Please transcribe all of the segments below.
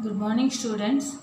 Good morning, students.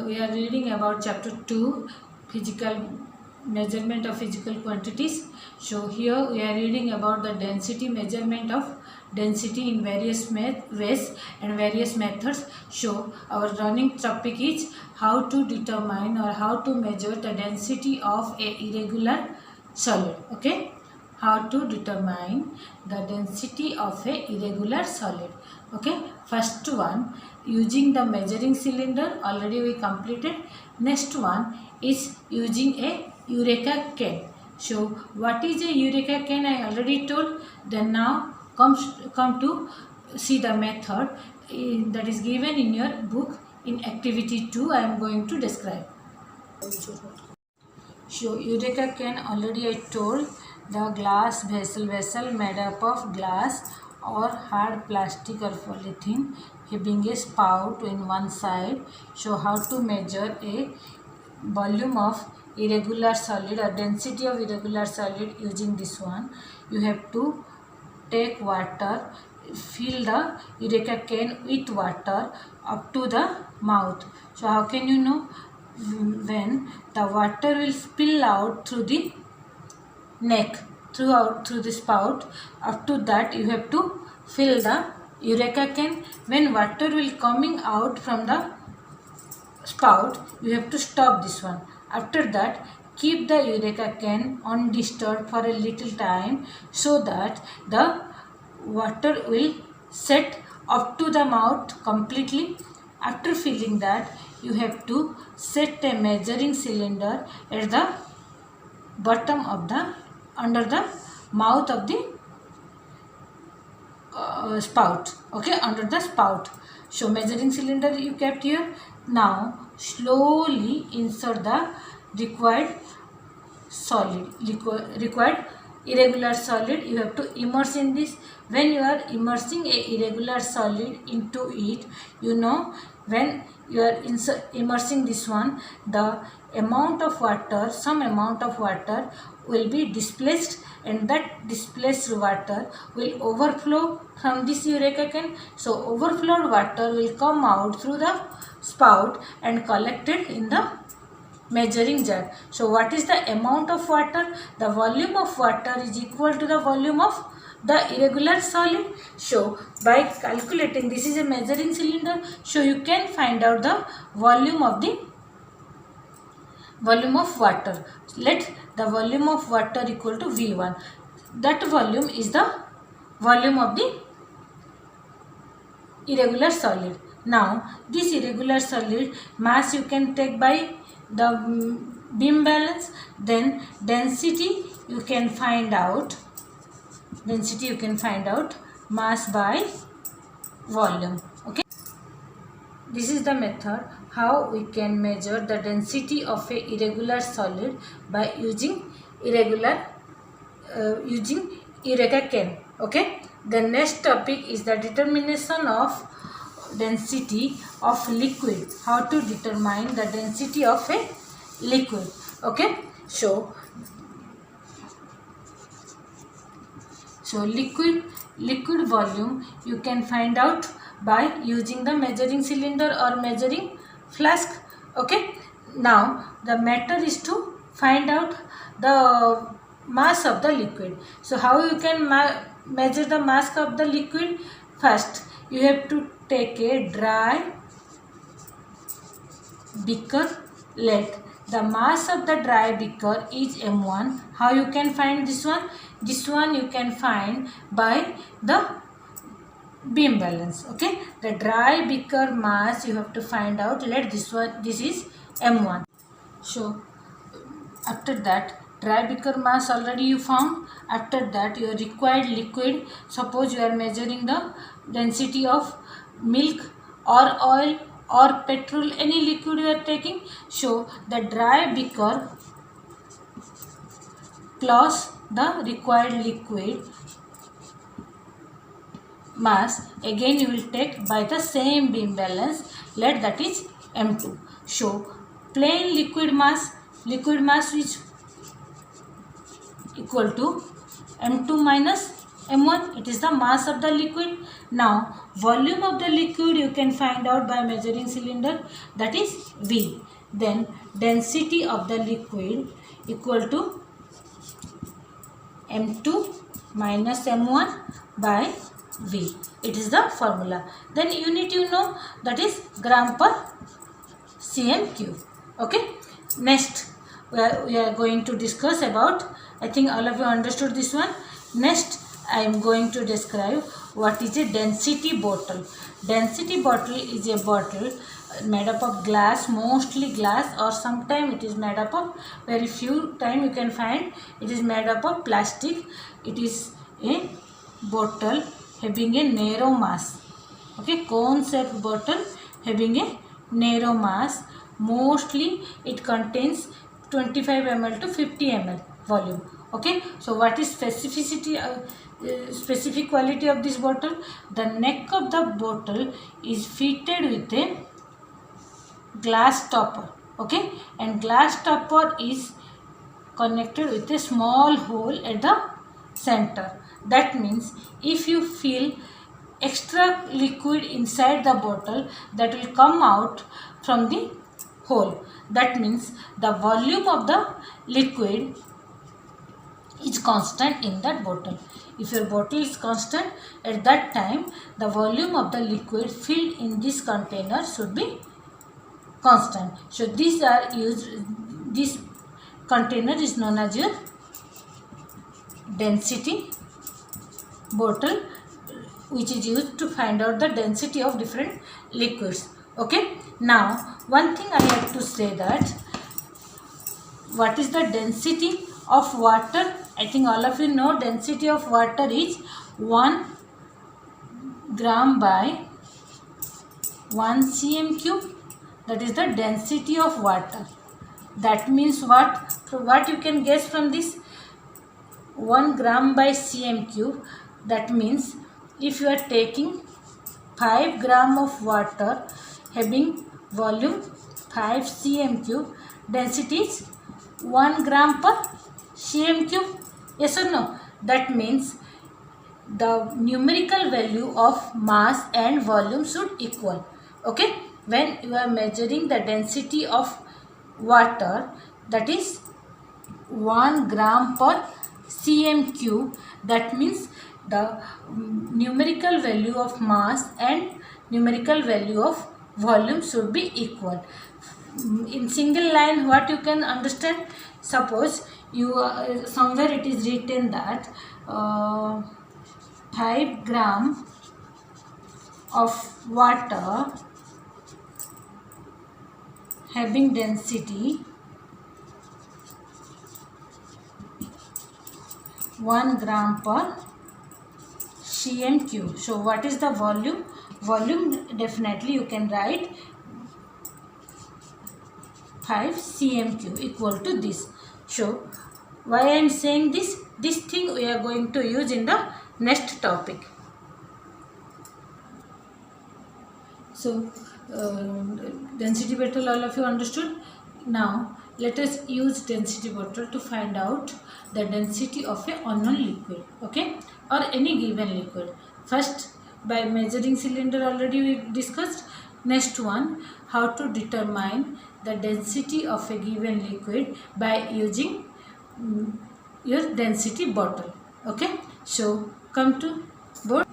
We are reading about chapter 2, physical measurement of physical quantities. So here we are reading about the density, measurement of density in various ways and various methods. So our running topic is how to determine or how to measure the density of a irregular solid. Okay, how to determine the density of a irregular solid. Okay, first one, using the measuring cylinder, already we completed. Next one is using a eureka can. So what is a eureka can, I already told. Then now come to see the method that is given in your book. In activity 2 I am going to describe. So eureka can, already I told, the glass vessel made up of glass or hard plastic or polythene having a spout in one side. So how to measure a volume of irregular solid or density of irregular solid using this one? You have to take water, fill the eureka can with water up to the mouth. So how can you know? When the water will spill out through the neck, through the spout, up to that you have to fill the eureka can. When water will coming out from the spout, you have to stop this one. After that, keep the eureka can undisturbed for a little time so that the water will set up to the mouth completely. After filling that, you have to set a measuring cylinder at the bottom of the, under the mouth of the spout. Okay, under the spout. So measuring cylinder you kept here. Now slowly insert the required irregular solid. You have to immerse in this. When you are immersing a irregular solid into it, you know, when you are immersing this one, the amount of water, some amount of water will be displaced, and that displaced water will overflow from this eureka can. So overflowed water will come out through the spout and collected in the measuring jar. So what is the amount of water? The volume of water is equal to the volume of the irregular solid. So by calculating, this is a measuring cylinder, so you can find out the volume of water. Let the volume of water equal to V1. That volume is the volume of the irregular solid. Now this irregular solid mass you can take by the beam balance. Then density you can find out. Mass by volume. Okay, this is the method how we can measure the density of a irregular solid by using eureka can. Okay, the next topic is the determination of density of liquid. How to determine the density of a liquid? Okay, so liquid volume you can find out by using the measuring cylinder or measuring flask. Okay, now the matter is to find out the mass of the liquid. So how you can measure the mass of the liquid? First you have to take a dry beaker. Let the mass of the dry beaker is M1. How you can find this one? This one you can find by the beam balance. Okay, the dry beaker mass you have to find out. Let this is M1. So after that, dry beaker mass already you found. After that, your required liquid, suppose you are measuring the density of milk or oil or petrol, any liquid you are taking. So the dry beaker plus the required liquid mass, again you will take by the same beam balance. Let that is M2. So plain liquid mass is equal to M2 minus m1, it is the mass of the liquid. Now volume of the liquid you can find out by measuring cylinder, that is V. Then density of the liquid equal to m2 minus m1 by V. It is the formula. Then unit you know, that is gram per cm cube. Okay. Next we are going to discuss about, I think all of you understood this one. Next I am going to describe what is a density bottle. Density bottle is a bottle made up of glass, mostly glass, or sometime it is made up of, very few time you can find it is made up of plastic. It is a bottle having a narrow mass. Okay, cone shaped bottle having a narrow mass. Mostly it contains 25 ml to 50 ml volume. Okay, so what is specificity, specific quality of this bottle? The neck of the bottle is fitted with a glass topper. Okay, and glass topper is connected with a small hole at the center. That means if you fill extra liquid inside the bottle, that will come out from the hole. That means the volume of the liquid is constant in that bottle. If your bottle is constant, at that time the volume of the liquid filled in this container should be constant. So these are used, this container is known as your density bottle, which is used to find out the density of different liquids. Okay. Now one thing I have to say, that what is the density of water? I think all of you know density of water is 1 gram by 1 cm cube. That is the density of water. That means what? So what you can guess from this? 1 gram by cm cube. That means if you are taking 5 gram of water having volume 5 cm cube, density is 1 gram per cm cube. Yes or no? That means the numerical value of mass and volume should equal. Okay. When you are measuring the density of water, that is 1 gram per cm cube, that means the numerical value of mass and numerical value of volume should be equal. In single line, what you can understand? Suppose you somewhere it is written that 5 gram of water having density 1 gram per cm cube. So what is the volume? Volume definitely you can write 5 cm cube equal to this. So why I am saying this? This thing we are going to use in the next topic. So density bottle all of you understood. Now let us use density bottle to find out the density of a unknown liquid. Okay, or any given liquid. First, by measuring cylinder already we discussed. Next one, how to determine the density of a given liquid by using your density bottle. Okay, so come to board.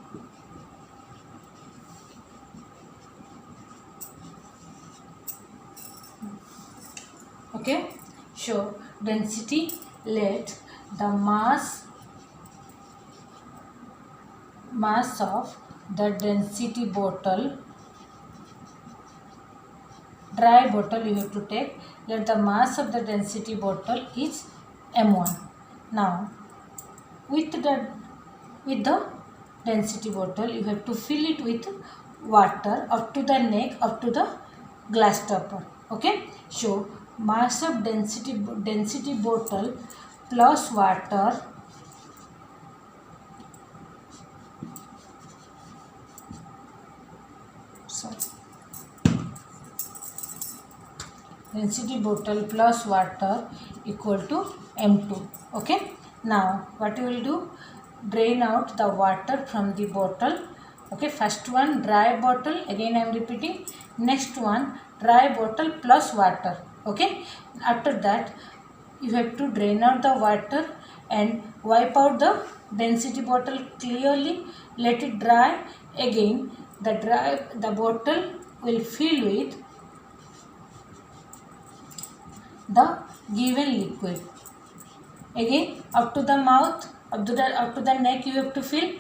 Okay, so density, let the mass of the density bottle, dry bottle you have to take, let the mass of the density bottle is m1. Now with the density bottle you have to fill it with water up to the neck, up to the glass topper. Okay, so mass of density bottle plus water density bottle plus water equal to m2. Okay, now what you will do, drain out the water from the bottle. Okay, first one dry bottle, again I am repeating. Next one dry bottle plus water. Okay, after that you have to drain out the water and wipe out the density bottle clearly, let it dry. Again the bottle will fill with the given liquid. Again up to the mouth, up to the neck you have to fill.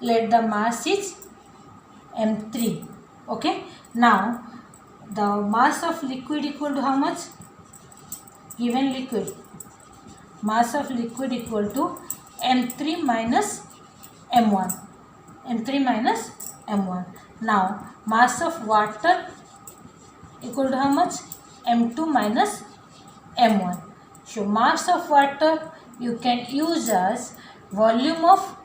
Let the mass is M3. Okay, now the mass of liquid equal to how much? Given liquid, mass of liquid equal to M3 minus M1. M3 minus M1. Now mass of water equal to how much? M2 minus M1. So mass of water you can use as volume of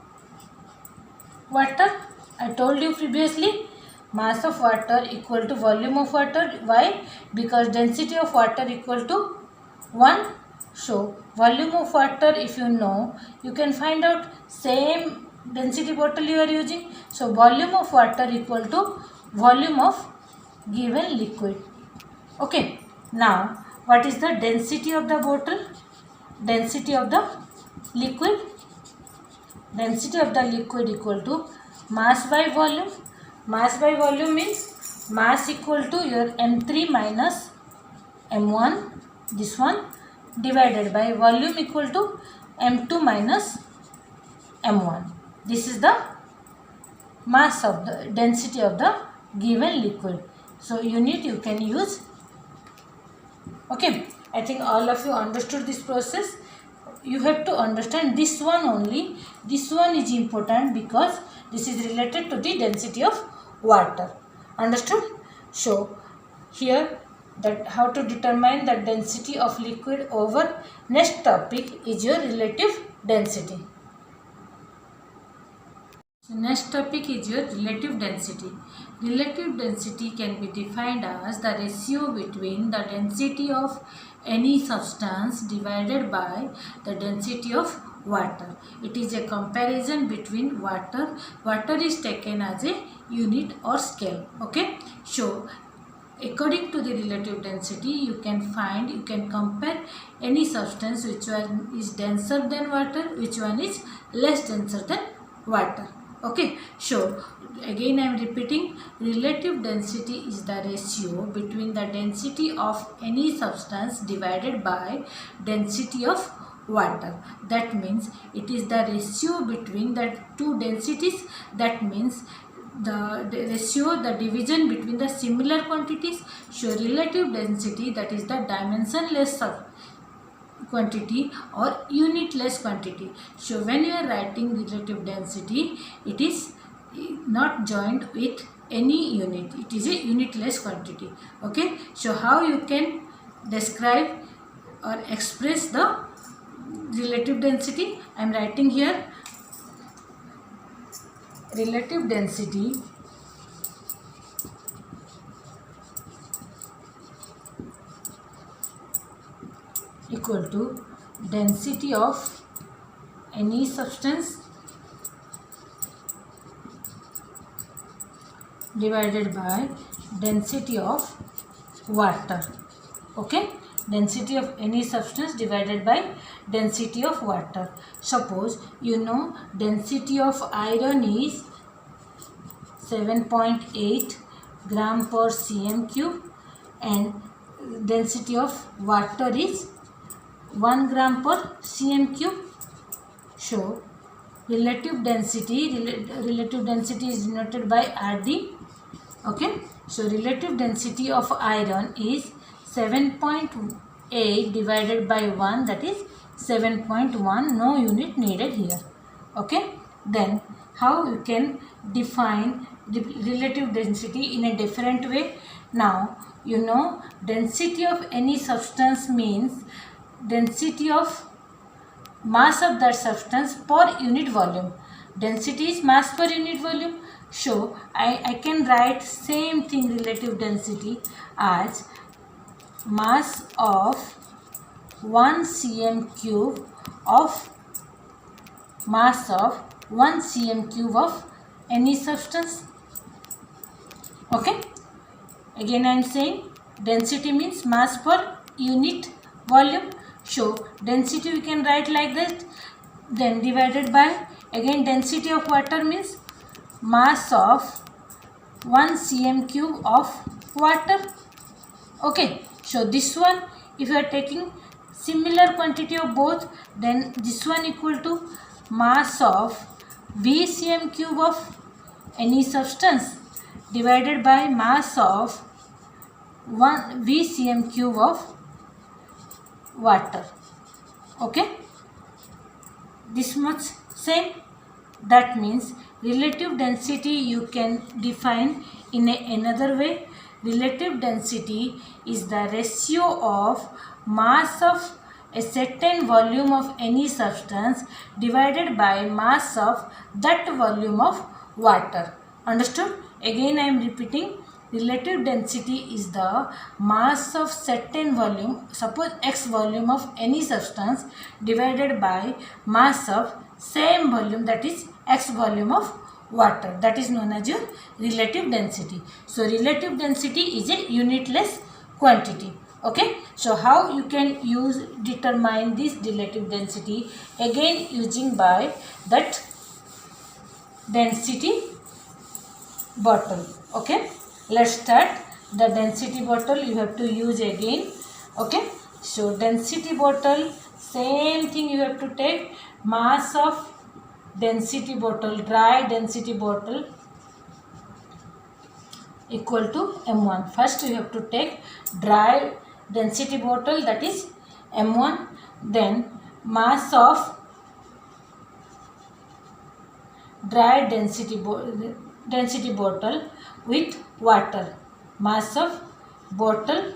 water. I told you previously, mass of water equal to volume of water. Why? Because density of water equal to 1. So volume of water, if you know, you can find out same density bottle you are using. So volume of water equal to volume of given liquid. Okay. Now what is the density of the bottle? Density of the liquid. Density of the liquid equal to mass by volume. Mass by volume means mass equal to your M3 minus M1, this one, divided by volume equal to M2 minus M1. This is the mass of the density of the given liquid. So unit you can use. Okay, I think all of you understood this process. You have to understand this one only. This one is important because this is related to the density of water. Understood? So here that how to determine the density of liquid over. Next topic is your relative density. So next topic is your relative density. Relative density can be defined as the ratio between the density of any substance divided by the density of water. It is a comparison between water. Water is taken as a unit or scale. Okay. So according to the relative density, you can compare any substance which one is denser than water, which one is less denser than water. Okay, so again I am repeating, relative density is the ratio between the density of any substance divided by density of water. That means it is the ratio between the two densities. That means the ratio, the division between the similar quantities. So relative density, that is the dimensionless quantity or unitless quantity. So when you are writing relative density, it is not joined with any unit. It is a unitless quantity. Okay. So how you can describe or express the relative density? I am writing here relative density equal to density of any substance divided by density of water. Okay, density of any substance divided by density of water. Suppose you know density of iron is 7.8 gram per cm cube and density of water is 1 gram per cm cube. So relative density is denoted by Rd. Okay, so relative density of iron is 7.8 divided by 1, that is 7.1. No unit needed here. Okay, then how you can define the relative density in a different way? Now you know density of any substance means density of mass of that substance per unit volume. Density is mass per unit volume. So I can write same thing, relative density, as mass of 1 cm cube of mass of 1 cm cube of any substance. Okay, again I am saying density means mass per unit volume. So density we can write like that, then divided by, again density of water means mass of 1 cm cube of water. Okay, so this one, if you are taking similar quantity of both, then this one equal to mass of V cm cube of any substance divided by mass of 1 V cm cube of water. Okay, this much same. That means relative density you can define in another way. Relative density is the ratio of mass of a certain volume of any substance divided by mass of that volume of water. Understood? Again I am repeating, relative density is the mass of certain volume, suppose x volume of any substance divided by mass of same volume, that is x volume of water. That is known as your relative density. So relative density is a unitless quantity. Okay, so how you can determine this relative density? Again using by that density bottle. Okay, let's start. The density bottle you have to use again. Okay, so density bottle, same thing you have to take mass of density bottle, dry density bottle equal to m1. First you have to take dry density bottle, that is m1, then mass of dry density bottle with water, mass of bottle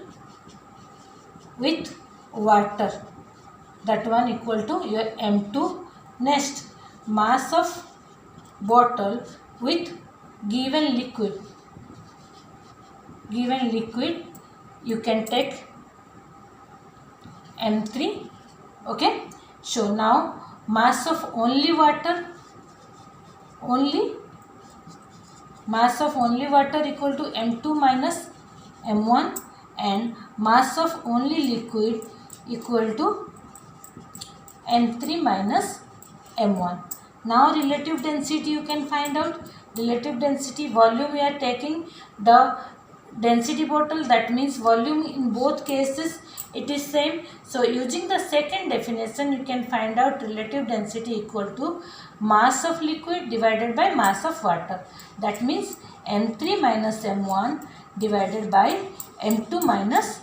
with water, that one equal to your m2. Next, mass of bottle with given liquid you can take m3. Okay, so now mass of only water equal to m2 minus m1, and mass of only liquid equal to m3 minus m1. Now relative density you can find out. Relative density, volume we are taking the density bottle, that means volume in both cases it is same. So using the second definition you can find out relative density equal to mass of liquid divided by mass of water. That means m3 minus m1 divided by m2 minus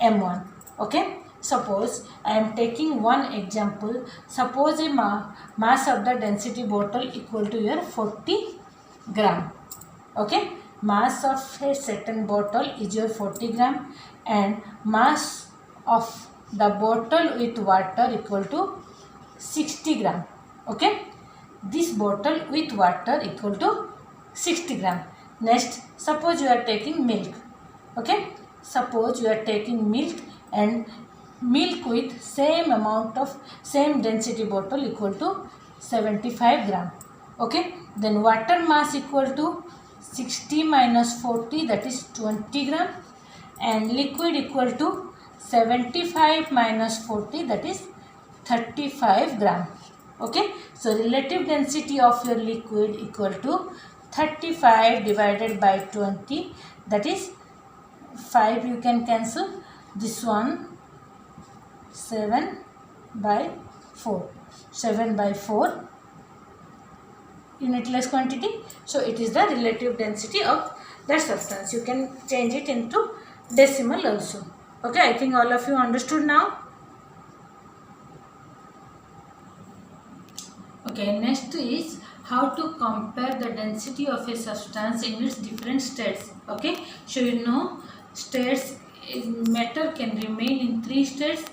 m1. Okay, suppose I am taking one example. Suppose a mass of the density bottle equal to your 40 gram. Okay, mass of a certain bottle is your 40 gram and mass of the bottle with water equal to 60 gram. Okay, this bottle with water equal to 60 gram. Next, suppose you are taking milk. Okay, suppose you are taking milk and milk with same amount of same density bottle equal to 75 gram. Okay, then water mass equal to 60 minus 40, that is 20 gram, and liquid equal to 75 minus 40, that is 35 gram. Okay, so relative density of your liquid equal to 35 divided by 20, that is 5 you can cancel, this one 7 by 4 unitless quantity. So it is the relative density of that substance. You can change it into decimal also. Okay, I think all of you understood now. Okay, next is how to compare the density of a substance in its different states. Okay, so you know states, matter can remain in 3 states: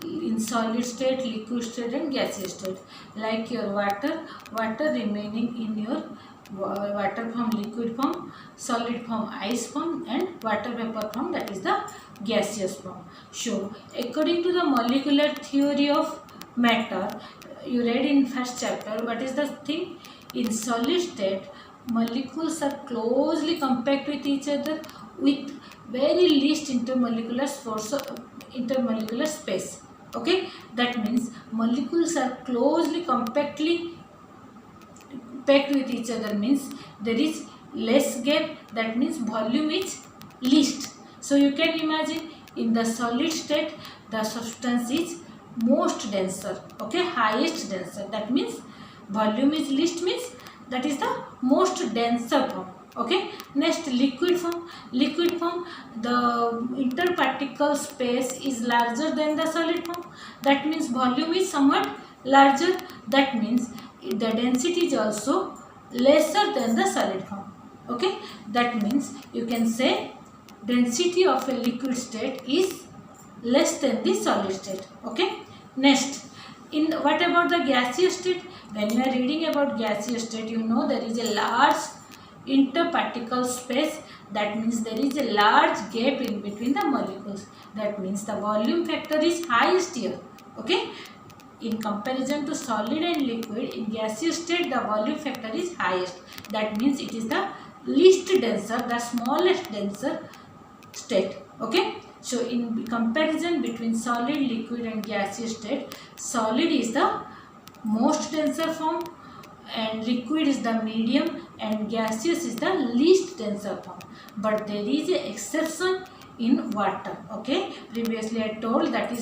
in solid state, liquid state and gaseous state. Like your water remaining in your water form, liquid form, solid form, ice form, and water vapor form, that is the gaseous form. So according to the molecular theory of matter, you read in first chapter, what is the thing? In solid state, molecules are closely compact with each other with very least intermolecular space. Okay, that means molecules are closely compactly packed with each other, means there is less gap, that means volume is least. So you can imagine in the solid state the substance is most denser, okay, highest denser, that means volume is least, means that is the most denser form. Okay, next liquid form. Liquid form, the interparticle space is larger than the solid form, that means volume is somewhat larger, that means the density is also lesser than the solid form. Okay, that means you can say density of a liquid state is less than the solid state. Okay, next, in what about the gaseous state? When you are reading about gaseous state, you know there is a large interparticle space, that means there is a large gap in between the molecules, that means the volume factor is highest here. Okay, in comparison to solid and liquid, in gaseous state the volume factor is highest, that means it is the least denser, the smallest denser state. Okay, so in comparison between solid, liquid and gaseous state, solid is the most denser form and liquid is the medium and gaseous is the least denser form. But there is an exception in water. Okay, previously I told that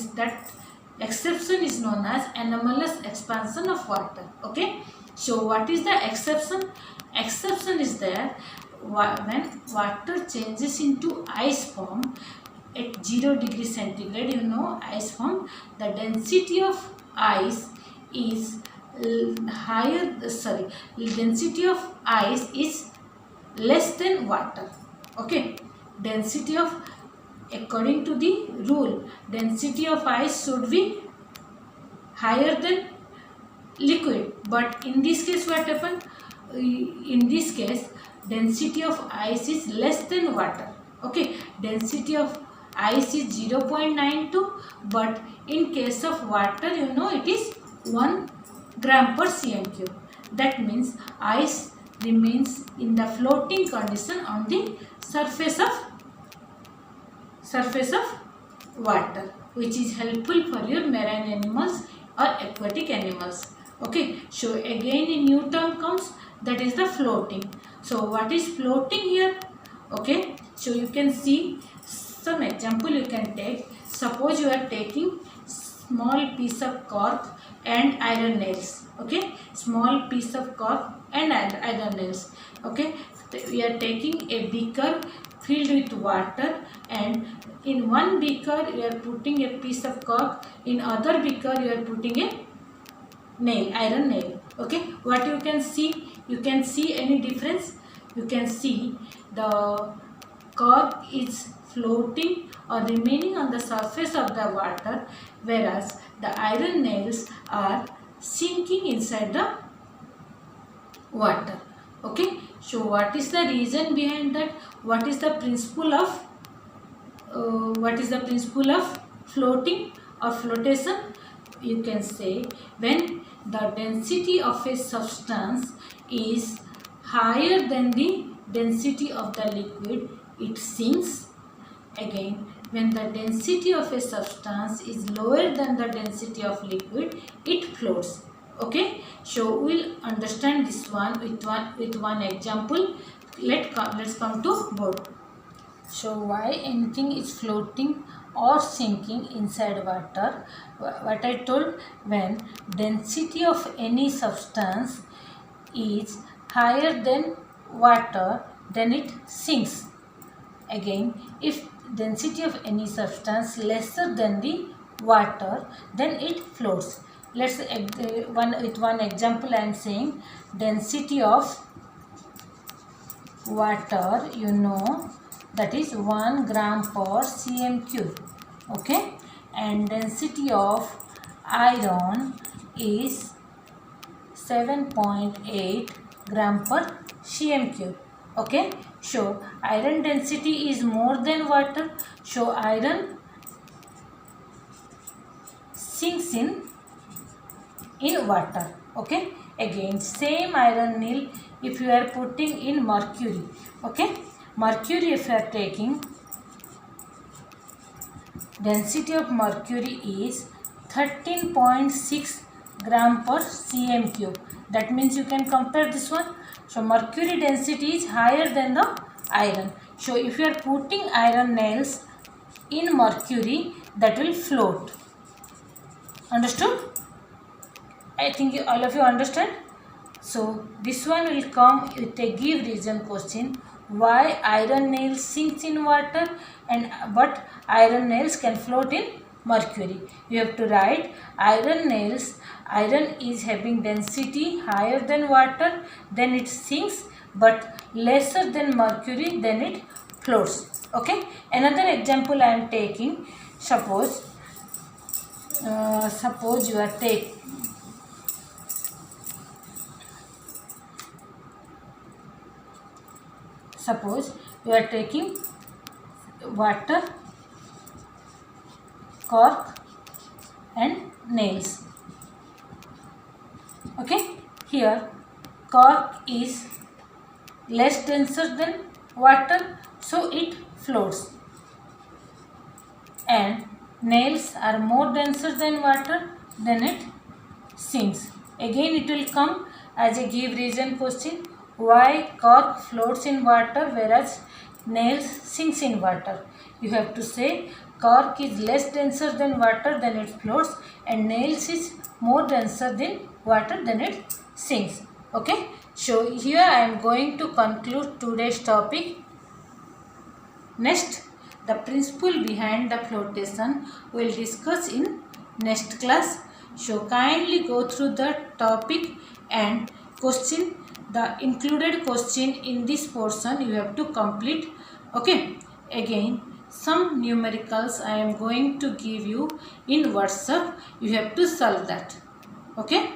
exception is known as anomalous expansion of water. Okay, so what is the exception? Exception is there when water changes into ice form at 0 degree centigrade. You know, ice form, the density of ice is density of ice is less than water. Okay, density of, according to the rule, density of ice should be higher than liquid, but in this case what happened? In this case density of ice is less than water. Okay, density of ice is 0.92, but in case of water, you know, it is 1 gram per cm cube. That means ice remains in the floating condition on the surface of water, which is helpful for your marine animals or aquatic animals. Okay, so again a new term comes, that is the floating. So what is floating here? Okay, so you can see some example you can take. Suppose you are taking small piece of cork and iron nails. Okay, small piece of cork and iron nails. Okay, we are taking a beaker filled with water, and in one beaker you are putting a piece of cork, in other beaker you are putting a nail, iron nail. Okay, what you can see? You can see any difference? You can see the cork is floating or remaining on the surface of the water, whereas the iron nails are sinking inside the water. Okay, so what is the reason behind that? What is the principle of floating or flotation? You can say when the density of a substance is higher than the density of the liquid, it sinks. Again, when the density of a substance is lower than the density of liquid, it floats. Okay, so we'll understand this one with one example. Let's come to board. So why anything is floating or sinking inside water? What I told, when density of any substance is higher than water, then it sinks. Again, if density of any substance lesser than the water, then it floats. Let's with one example I am saying, density of water, you know, that is 1 gram per cm cube. Okay, and density of iron is 7.8 gram per cm cube. Okay, so iron density is more than water, so iron sinks in in water. Okay, again same iron nail if you are putting in mercury. Okay, mercury, if you are taking, density of mercury is 13.6 gram per cm cube. That means you can compare this one. So mercury density is higher than the iron. So if you are putting iron nails in mercury, that will float. Understood? I think all of you understand. So this one will come with a give reason question. Why iron nails sinks in water and but iron nails can float in mercury? You have to write iron nails. Iron is having density higher than water, then it sinks, but lesser than mercury, then it floats. Okay. Another example I am taking. Suppose you are taking. Suppose you are taking water, cork and nails. Okay, here cork is less denser than water, so it floats, and nails are more denser than water, then it sinks. Again it will come as a give reason question. Why cork floats in water whereas nails sinks in water? You have to say cork is less denser than water, then it floats, and nails is more denser than water, then it sinks. Okay. So here I am going to conclude today's topic. Next, the principle behind the flotation we will discuss in next class. So kindly go through the topic and question, the included question in this portion you have to complete. Okay. Again, some numericals I am going to give you in WhatsApp. You have to solve that. Okay.